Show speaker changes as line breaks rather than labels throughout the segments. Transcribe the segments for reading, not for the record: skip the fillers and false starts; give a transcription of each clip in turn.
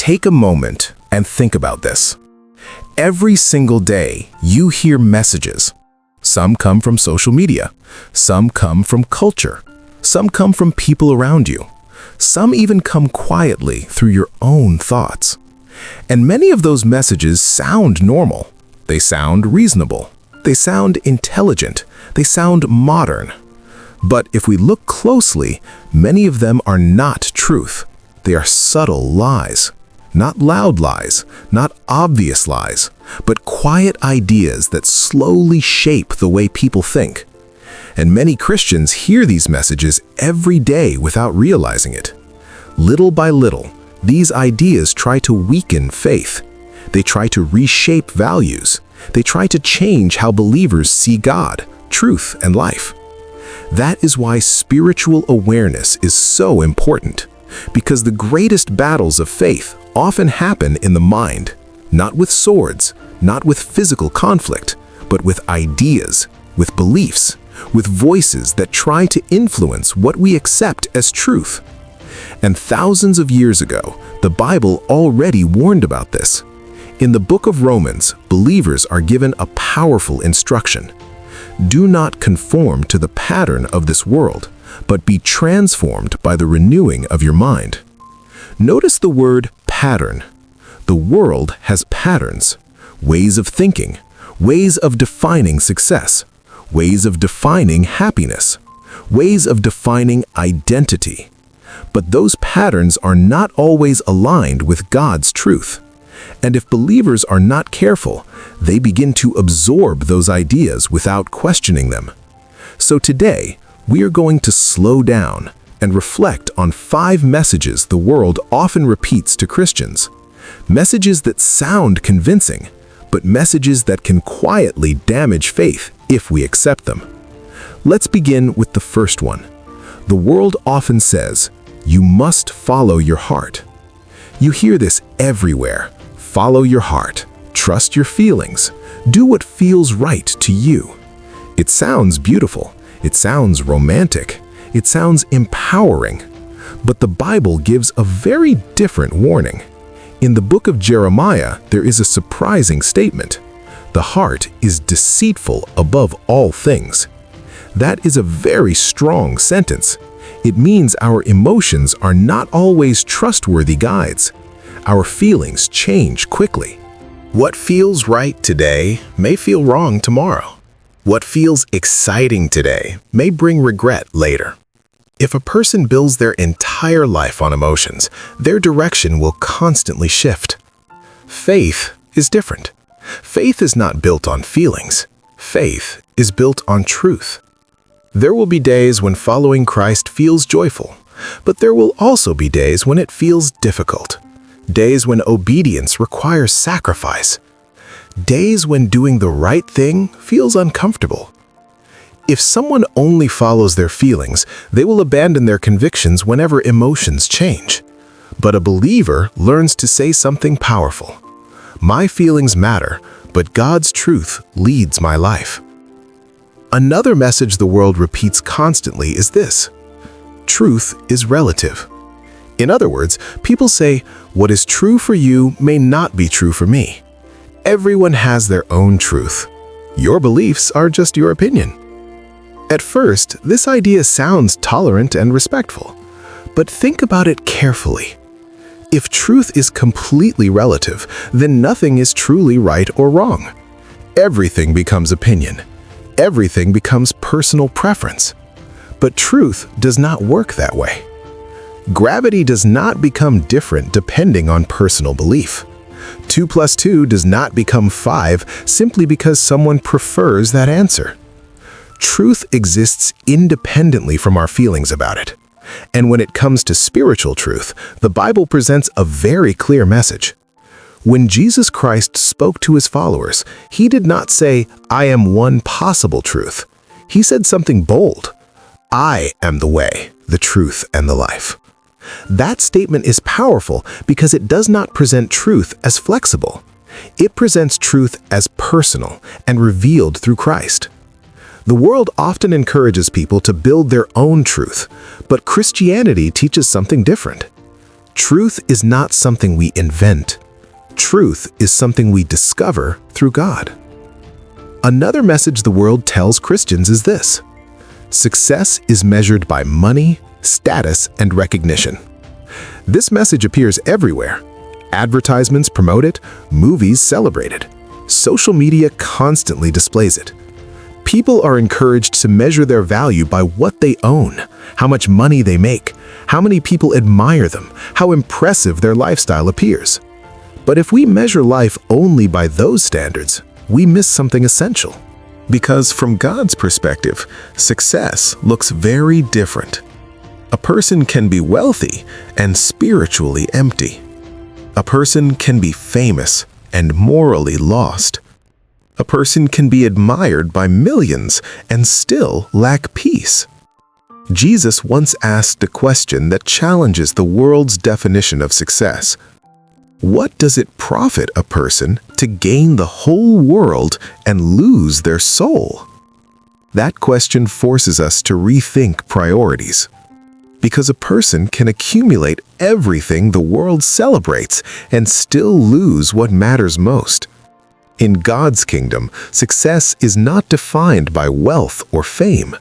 Take a moment and think about this. Every single day, you hear messages. Some come from social media, some come from culture, some come from people around you. Some even come quietly through your own thoughts. And many of those messages sound normal. They sound reasonable. They sound intelligent. They sound modern. But if we look closely, many of them are not truth. They are subtle lies. Not loud lies, not obvious lies, but quiet ideas that slowly shape the way people think. And many Christians hear these messages every day without realizing it. Little by little, these ideas try to weaken faith. They try to reshape values. They try to change how believers see God, truth, and life. That is why spiritual awareness is so important, because the greatest battles of faith often happen in the mind, not with swords, not with physical conflict, but with ideas, with beliefs, with voices that try to influence what we accept as truth. And thousands of years ago, the Bible already warned about this. In the book of Romans, believers are given a powerful instruction. Do not conform to the pattern of this world, but be transformed by the renewing of your mind. Notice the word pattern. The world has patterns, ways of thinking, ways of defining success, ways of defining happiness, ways of defining identity. But those patterns are not always aligned with God's truth. And if believers are not careful, they begin to absorb those ideas without questioning them. So today, we are going to slow down and reflect on 5 messages the world often repeats to Christians. Messages that sound convincing, but messages that can quietly damage faith if we accept them. Let's begin with the first one. The world often says, "You must follow your heart." You hear this everywhere. Follow your heart. Trust your feelings. Do what feels right to you. It sounds beautiful. It sounds romantic. It sounds empowering. But the Bible gives a very different warning. In the book of Jeremiah, there is a surprising statement. The heart is deceitful above all things. That is a very strong sentence. It means our emotions are not always trustworthy guides. Our feelings change quickly. What feels right today may feel wrong tomorrow. What feels exciting today may bring regret later. If a person builds their entire life on emotions, their direction will constantly shift. Faith is different. Faith is not built on feelings. Faith is built on truth. There will be days when following Christ feels joyful, but there will also be days when it feels difficult. Days when obedience requires sacrifice. Days when doing the right thing feels uncomfortable. If someone only follows their feelings, they will abandon their convictions whenever emotions change. But a believer learns to say something powerful. My feelings matter, but God's truth leads my life. Another message the world repeats constantly is this: truth is relative. In other words, people say, what is true for you may not be true for me. Everyone has their own truth. Your beliefs are just your opinion. At first, this idea sounds tolerant and respectful, but think about it carefully. If truth is completely relative, then nothing is truly right or wrong. Everything becomes opinion. Everything becomes personal preference. But truth does not work that way. Gravity does not become different depending on personal belief. 2 plus 2 does not become 5 simply because someone prefers that answer. Truth exists independently from our feelings about it. And when it comes to spiritual truth, the Bible presents a very clear message. When Jesus Christ spoke to his followers, he did not say, "I am one possible truth." He said something bold. "I am the way, the truth, and the life." That statement is powerful because it does not present truth as flexible. It presents truth as personal and revealed through Christ. The world often encourages people to build their own truth, but Christianity teaches something different. Truth is not something we invent. Truth is something we discover through God. Another message the world tells Christians is this: success is measured by money, status, and recognition. This message appears everywhere. Advertisements promote it, movies celebrate it. Social media constantly displays it. People are encouraged to measure their value by what they own, how much money they make, how many people admire them, how impressive their lifestyle appears. But if we measure life only by those standards, we miss something essential. Because from God's perspective, success looks very different. A person can be wealthy and spiritually empty. A person can be famous and morally lost. A person can be admired by millions and still lack peace. Jesus once asked a question that challenges the world's definition of success. What does it profit a person to gain the whole world and lose their soul? That question forces us to rethink priorities. Because a person can accumulate everything the world celebrates and still lose what matters most. In God's kingdom, success is not defined by wealth or fame.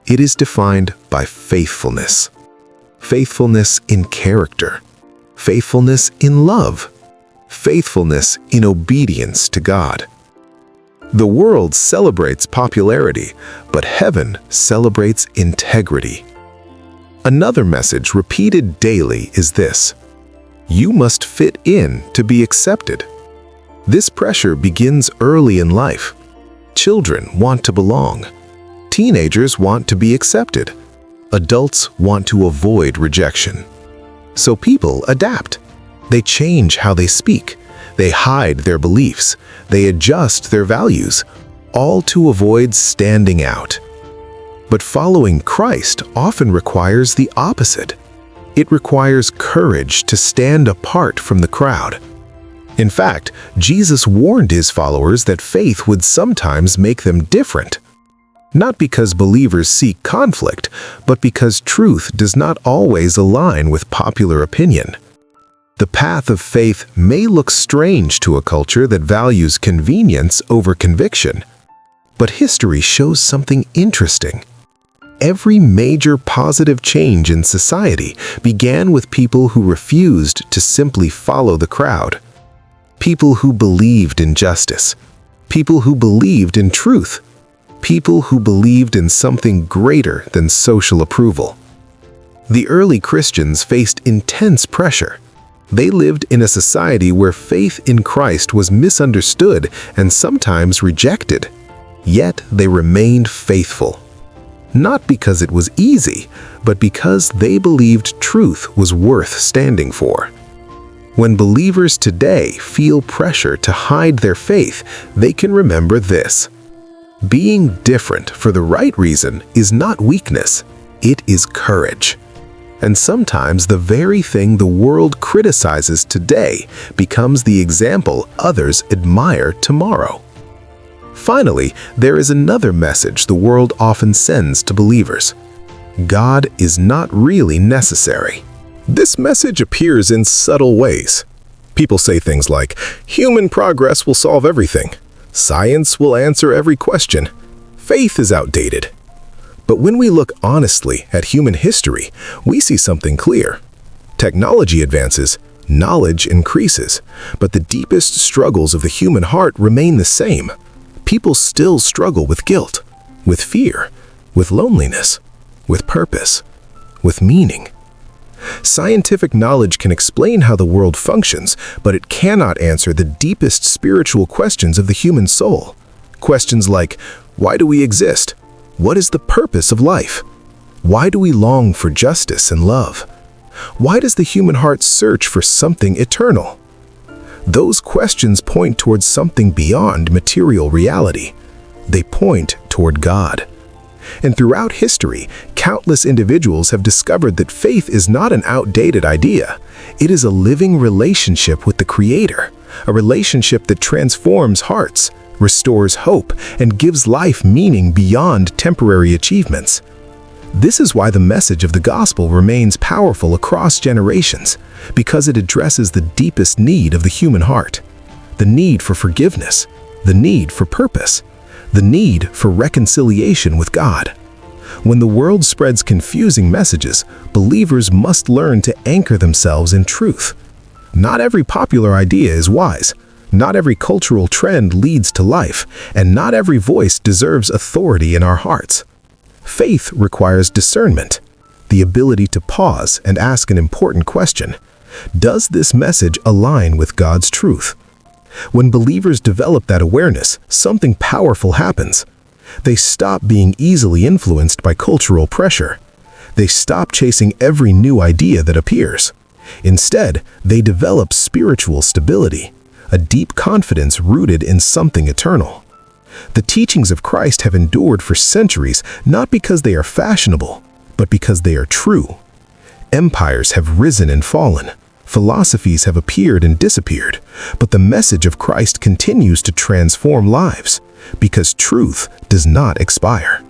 It is defined by faithfulness. Faithfulness in character. Faithfulness in love. Faithfulness in obedience to God. The world celebrates popularity, but heaven celebrates integrity. Another message repeated daily is this: you must fit in to be accepted. This pressure begins early in life. Children want to belong. Teenagers want to be accepted. Adults want to avoid rejection. So people adapt. They change how they speak. They hide their beliefs. They adjust their values, all to avoid standing out. But following Christ often requires the opposite. It requires courage to stand apart from the crowd. In fact, Jesus warned his followers that faith would sometimes make them different. Not because believers seek conflict, but because truth does not always align with popular opinion. The path of faith may look strange to a culture that values convenience over conviction. But history shows something interesting. Every major positive change in society began with people who refused to simply follow the crowd. People who believed in justice. People who believed in truth. People who believed in something greater than social approval. The early Christians faced intense pressure. They lived in a society where faith in Christ was misunderstood and sometimes rejected. Yet they remained faithful. Not because it was easy, but because they believed truth was worth standing for. When believers today feel pressure to hide their faith, they can remember this: being different for the right reason is not weakness, it is courage. And sometimes the very thing the world criticizes today becomes the example others admire tomorrow. Finally, there is another message the world often sends to believers: God is not really necessary. This message appears in subtle ways. People say things like, human progress will solve everything. Science will answer every question. Faith is outdated. But when we look honestly at human history, we see something clear. Technology advances, knowledge increases, but the deepest struggles of the human heart remain the same. People still struggle with guilt, with fear, with loneliness, with purpose, with meaning. Scientific knowledge can explain how the world functions, but it cannot answer the deepest spiritual questions of the human soul. Questions like, why do we exist? What is the purpose of life? Why do we long for justice and love? Why does the human heart search for something eternal? Those questions point towards something beyond material reality. They point toward God. And throughout history, countless individuals have discovered that faith is not an outdated idea. It is a living relationship with the Creator, a relationship that transforms hearts, restores hope, and gives life meaning beyond temporary achievements. This is why the message of the gospel remains powerful across generations, because it addresses the deepest need of the human heart: the need for forgiveness, the need for purpose, the need for reconciliation with God. When the world spreads confusing messages, believers must learn to anchor themselves in truth. Not every popular idea is wise. Not every cultural trend leads to life, and not every voice deserves authority in our hearts. Faith requires discernment, the ability to pause and ask an important question: does this message align with God's truth? When believers develop that awareness, something powerful happens. They stop being easily influenced by cultural pressure. They stop chasing every new idea that appears. Instead, they develop spiritual stability, a deep confidence rooted in something eternal. The teachings of Christ have endured for centuries, not because they are fashionable, but because they are true. Empires have risen and fallen. Philosophies have appeared and disappeared, but the message of Christ continues to transform lives, because truth does not expire.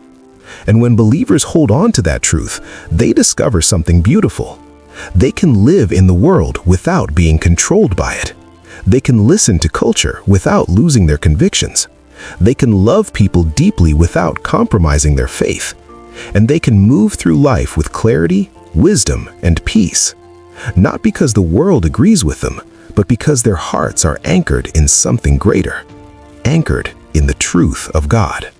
And when believers hold on to that truth, they discover something beautiful. They can live in the world without being controlled by it. They can listen to culture without losing their convictions. They can love people deeply without compromising their faith. And they can move through life with clarity, wisdom, and peace. Not because the world agrees with them, but because their hearts are anchored in something greater, anchored in the truth of God.